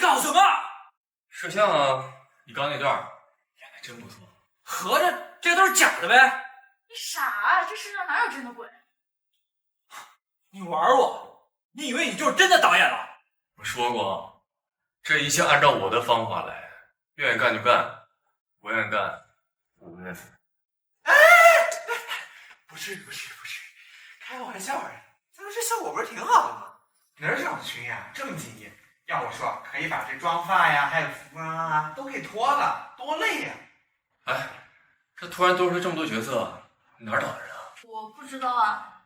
搞什么？摄像啊，你刚那段演的真不错。合着这都是假的呗？你傻啊？这世上哪有真的鬼？你玩我？你以为你就是真的导演了？我说过，这一切按照我的方法来，愿意干就干，不愿意干我不愿意。不是，开个玩笑而已。咱们这效果不是挺好的吗？哪儿长群呀，这么敬业。要我说，可以把这妆发呀，还有服装啊，都给脱了，多累呀！哎，这突然多出这么多角色，哪儿找人啊？我不知道啊。